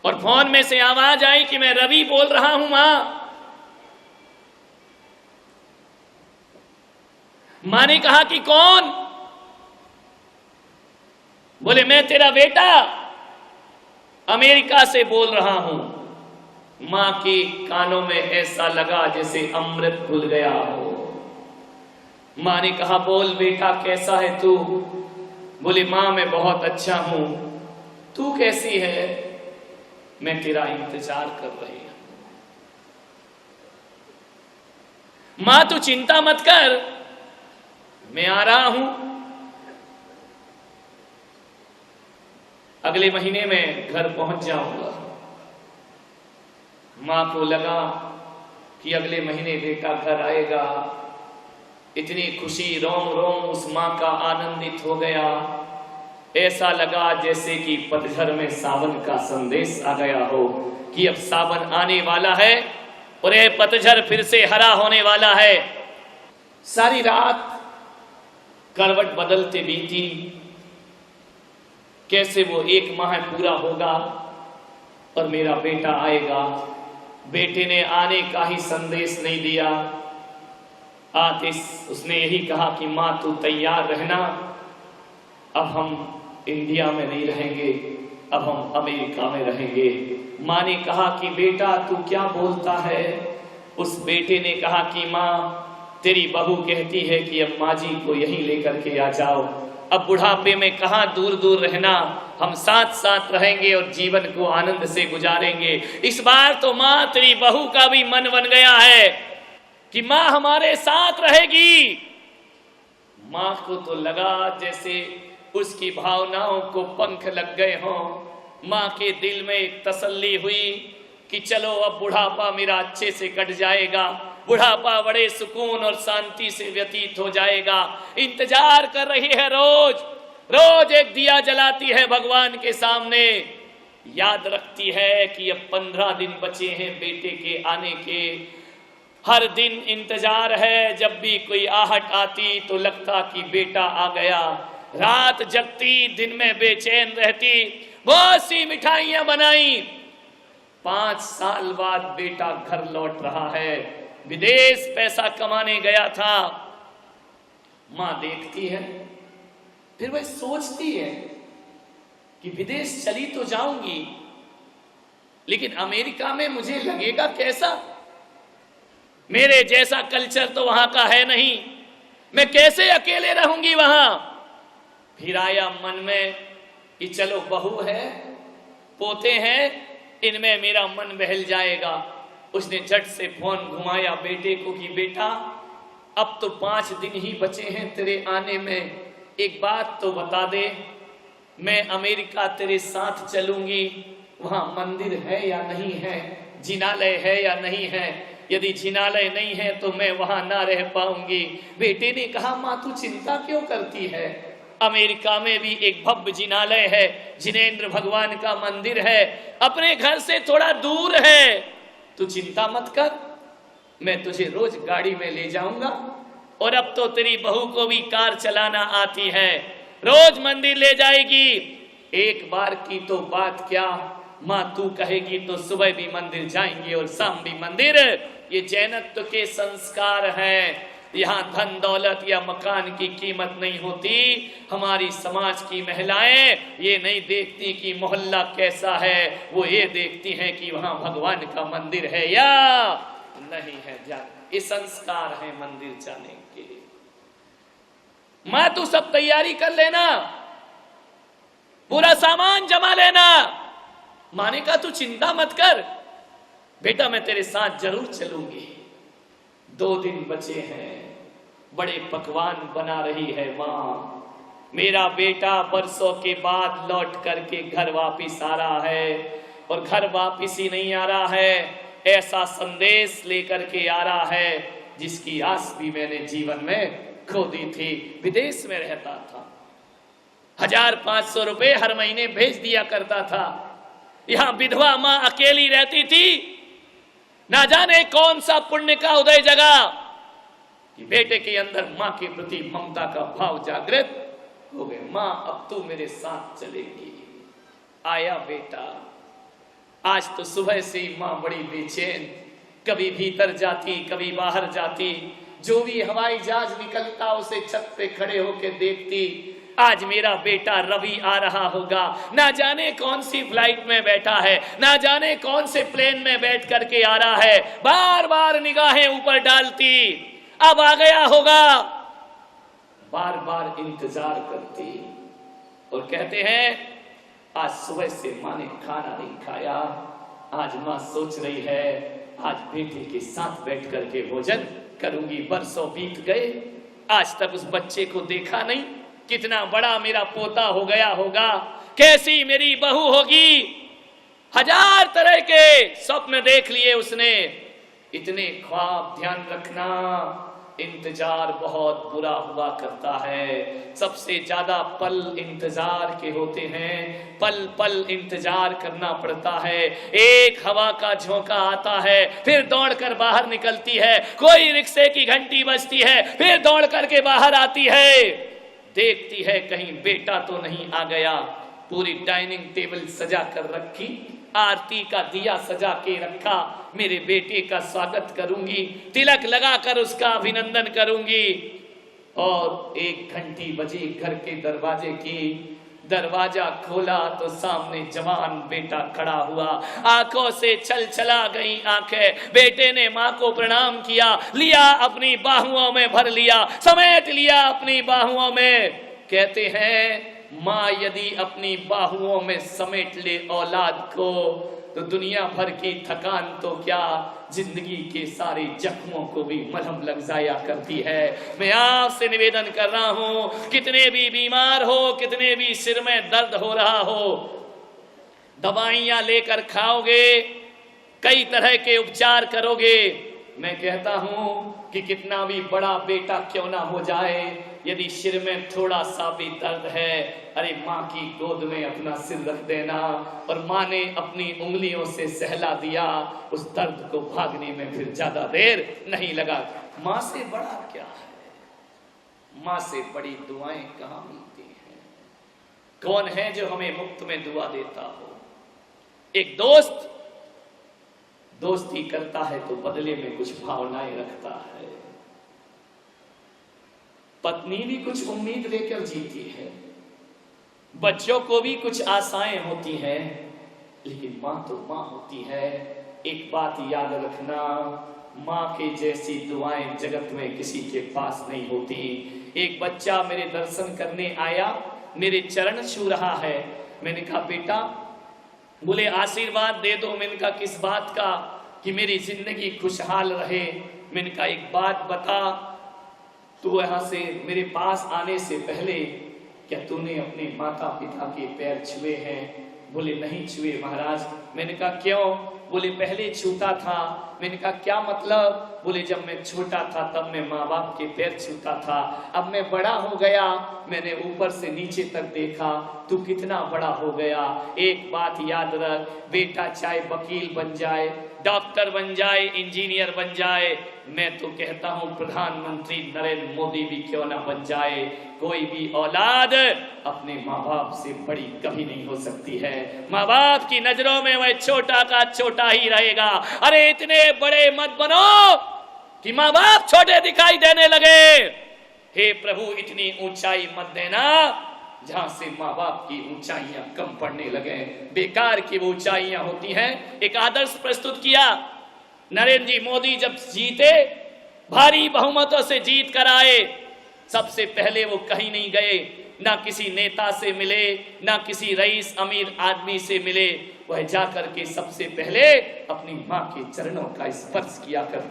और फोन में से आवाज आई कि मैं रवि बोल रहा हूं मां। मां ने कहा कि कौन? बोले मैं तेरा बेटा अमेरिका से बोल रहा हूं। मां के कानों में ऐसा लगा जैसे अमृत घुल गया हो। मां ने कहा बोल बेटा कैसा है तू? बोले मां मैं बहुत अच्छा हूं, तू कैसी है? मैं तेरा इंतजार कर रही हूं। मां तू चिंता मत कर, मैं आ रहा हूं। अगले महीने में घर पहुंच जाऊंगा। मां को लगा कि अगले महीने बेटा घर आएगा। इतनी खुशी, रोम रोम उस मां का आनंदित हो गया। ऐसा लगा जैसे कि पतझड़ में सावन का संदेश आ गया हो कि अब सावन आने वाला है और यह पतझड़ फिर से हरा होने वाला है। सारी रात करवट बदलते बीती। कैसे वो 1 माह पूरा होगा और मेरा बेटा आएगा। बेटे ने आने का ही संदेश नहीं दिया। आतिश उसने यही कहा कि मां तू तैयार रहना, अब हम इंडिया में नहीं रहेंगे, अब हम अमेरिका में रहेंगे। मां ने कहा कि बेटा तू क्या बोलता है? उस बेटे ने कहा कि मां तेरी बहू कहती है कि अब माँ जी को यहीं लेकर के आ जाओ। अब बुढ़ापे में कहाँ दूर दूर रहना, हम साथ साथ रहेंगे और जीवन को आनंद से गुजारेंगे। इस बार तो माँ तेरी बहू का भी मन बन गया है कि माँ हमारे साथ रहेगी। माँ को तो लगा जैसे उसकी भावनाओं को पंख लग गए हों। माँ के दिल में एक तसल्ली हुई कि चलो अब बुढ़ापा मेरा अच्छे से कट जाएगा, बुढ़ापा बड़े सुकून और शांति से व्यतीत हो जाएगा। इंतजार कर रही है, रोज रोज एक दिया जलाती है भगवान के सामने। याद रखती है कि अब 15 दिन बचे हैं बेटे के आने के। हर दिन इंतजार है, जब भी कोई आहट आती तो लगता कि बेटा आ गया। रात जगती, दिन में बेचैन रहती, बहुत सी मिठाइयां बनाई। 5 साल बाद बेटा घर लौट रहा है, विदेश पैसा कमाने गया था। मां देखती है, फिर वह सोचती है कि विदेश चली तो जाऊंगी, लेकिन अमेरिका में मुझे लगेगा कैसा? मेरे जैसा कल्चर तो वहां का है नहीं, मैं कैसे अकेले रहूंगी वहां? फिर आया मन में कि चलो बहू है, पोते हैं, इनमें मेरा मन बहल जाएगा। उसने झट से फोन घुमाया बेटे को कि बेटा अब तो 5 दिन ही बचे हैं तेरे आने में, एक बात तो बता दे, मैं अमेरिका तेरे साथ चलूंगी, वहां मंदिर है या नहीं है, जिनालय है या नहीं है? यदि जिनालय नहीं है तो मैं वहां ना रह पाऊंगी। बेटे ने कहा मां तू चिंता क्यों करती है, अमेरिका में भी एक भव्य जिनालय है, जिनेंद्र भगवान का मंदिर है, अपने घर से थोड़ा दूर है, तू चिंता मत कर, मैं तुझे रोज गाड़ी में ले जाऊंगा। और अब तो तेरी बहू को भी कार चलाना आती है, रोज मंदिर ले जाएगी। एक बार की तो बात क्या, माँ तू कहेगी तो सुबह भी मंदिर जाएंगे और शाम भी मंदिर। ये जैनत्व के संस्कार हैं। यहाँ धन दौलत या मकान की कीमत नहीं होती। हमारी समाज की महिलाएं ये नहीं देखती कि मोहल्ला कैसा है, वो ये देखती हैं कि वहां भगवान का मंदिर है या नहीं है। ये संस्कार है मंदिर जाने के। मां तू सब तैयारी कर लेना, पूरा सामान जमा लेना। मां ने कहा तू चिंता मत कर बेटा, मैं तेरे साथ जरूर चलूंगी। 2 दिन बचे हैं, बड़े पकवान बना रही है मां। मेरा बेटा बरसों के बाद लौट करके घर वापिस आ रहा है, और घर वापिस ही नहीं आ रहा है, ऐसा संदेश लेकर के आ रहा है जिसकी आस भी मैंने जीवन में खो दी थी। विदेश में रहता था, 1500 रुपए हर महीने भेज दिया करता था। यहां विधवा मां अकेली रहती थी। ना जाने कौन सा पुण्य का उदय जगा कि बेटे के अंदर मां के प्रति ममता का भाव जागृत हो गए। मां अब तू मेरे साथ चलेगी। आया बेटा, आज तो सुबह से ही माँ बड़ी बेचैन, कभी भीतर जाती कभी बाहर जाती, जो भी हवाई जहाज निकलता उसे छत पे खड़े होकर देखती। आज मेरा बेटा रवि आ रहा होगा, ना जाने कौन सी फ्लाइट में बैठा है, ना जाने कौन से प्लेन में बैठ करके आ रहा है, बार बार निगाहें ऊपर डालती, अब आ गया होगा, बार बार इंतजार करती। और कहते हैं आज सुबह से माँ ने खाना नहीं खाया, आज माँ सोच रही है आज बेटे के साथ बैठ करके भोजन करूंगी। बरसों बीत गए, आज तक उस बच्चे को देखा नहीं, कितना बड़ा मेरा पोता हो गया होगा, कैसी मेरी बहू होगी, हजार तरह के स्वप्न देख लिए उसने, इतने ख्वाब। ध्यान रखना, इंतजार बहुत बुरा हुआ करता है। सबसे ज्यादा पल इंतजार के होते हैं, पल पल इंतजार करना पड़ता है। एक हवा का झोंका आता है, फिर दौड़कर बाहर निकलती है, कोई रिक्शे की घंटी बजती है, फिर दौड़ करके बाहर आती है, देखती है कहीं बेटा तो नहीं आ गया। पूरी डाइनिंग टेबल सजा कर रखी, आरती का दिया सजा के रखा, मेरे बेटे का स्वागत करूंगी, तिलक लगाकर उसका अभिनंदन करूंगी। और एक घंटी बजी घर के दरवाजे की, दरवाजा खोला तो सामने जवान बेटा खड़ा हुआ, आंखों से छल छला गई आंखें। बेटे ने माँ को प्रणाम किया, लिया अपनी बाहुओं में भर लिया, समेट लिया अपनी बाहुओं में। कहते हैं माँ यदि अपनी बाहुओं में समेट ले औलाद को तो दुनिया भर की थकान तो क्या, जिंदगी के सारे जख्मों को भी मलहम लग जाया करती है। मैं आपसे निवेदन कर रहा हूं, कितने भी बीमार हो, कितने भी सिर में दर्द हो रहा हो, दवाइयां लेकर खाओगे, कई तरह के उपचार करोगे, मैं कहता हूं कि कितना भी बड़ा बेटा क्यों ना हो जाए, यदि सिर में थोड़ा सा भी दर्द है, अरे माँ की गोद में अपना सिर रख देना, और माँ ने अपनी उंगलियों से सहला दिया, उस दर्द को भागने में फिर ज्यादा देर नहीं लगा। माँ से बड़ा क्या है, माँ से बड़ी दुआएं कहाँ मिलती हैं। कौन है जो हमें मुफ्त में दुआ देता हो। एक दोस्त दोस्ती करता है तो बदले में कुछ भावनाएं रखता है, पत्नी भी कुछ उम्मीद लेकर जीती है, बच्चों को भी कुछ आशाएं होती हैं, लेकिन माँ तो माँ होती है। एक बात याद रखना, माँ के जैसी दुआएं जगत में किसी के पास नहीं होती। एक बच्चा मेरे दर्शन करने आया, मेरे चरण छू रहा है, मैंने कहा बेटा, बोले आशीर्वाद दे दो। मैंने कहा किस बात का, कि मेरी जिंदगी खुशहाल रहे। मैंने कहा एक बात बता, तू यहाँ से मेरे पास आने से पहले क्या तूने अपने माता पिता के पैर छुए हैं? बोले नहीं छुए महाराज। मैंने कहा क्यों? बोले पहले छूता था। मैंने कहा क्या मतलब? बोले जब मैं छोटा था तब मैं माँ बाप के पैर छूता था, अब मैं बड़ा हो गया, मैंने ऊपर से नीचे तक देखा, तू कितना बड़ा हो गया। एक बात याद रख, बेटा चाहे वकील बन जाए, डॉक्टर बन जाए, इंजीनियर बन जाए, मैं तो कहता हूं प्रधानमंत्री नरेंद्र मोदी भी क्यों ना बन जाए, कोई भी औलाद अपने माँ बाप से बड़ी कभी नहीं हो सकती है। माँ बाप की नजरों में वह छोटा का छोटा ही रहेगा। अरे इतने बड़े मत बनो कि माँ बाप छोटे दिखाई देने लगे। हे प्रभु, इतनी ऊंचाई मत देना जहां से माँ बाप की ऊंचाइयां कम पड़ने लगे। बेकार की वो ऊंचाइयां होती हैं। एक आदर्श प्रस्तुत किया, नरेंद्र जी मोदी जब जीते, भारी बहुमतों से जीत कर आए, सबसे पहले वो कहीं नहीं गए, ना किसी नेता से मिले, ना किसी रईस अमीर आदमी से मिले, वह जाकर के सबसे पहले अपनी माँ के चरणों का स्पर्श किया करते।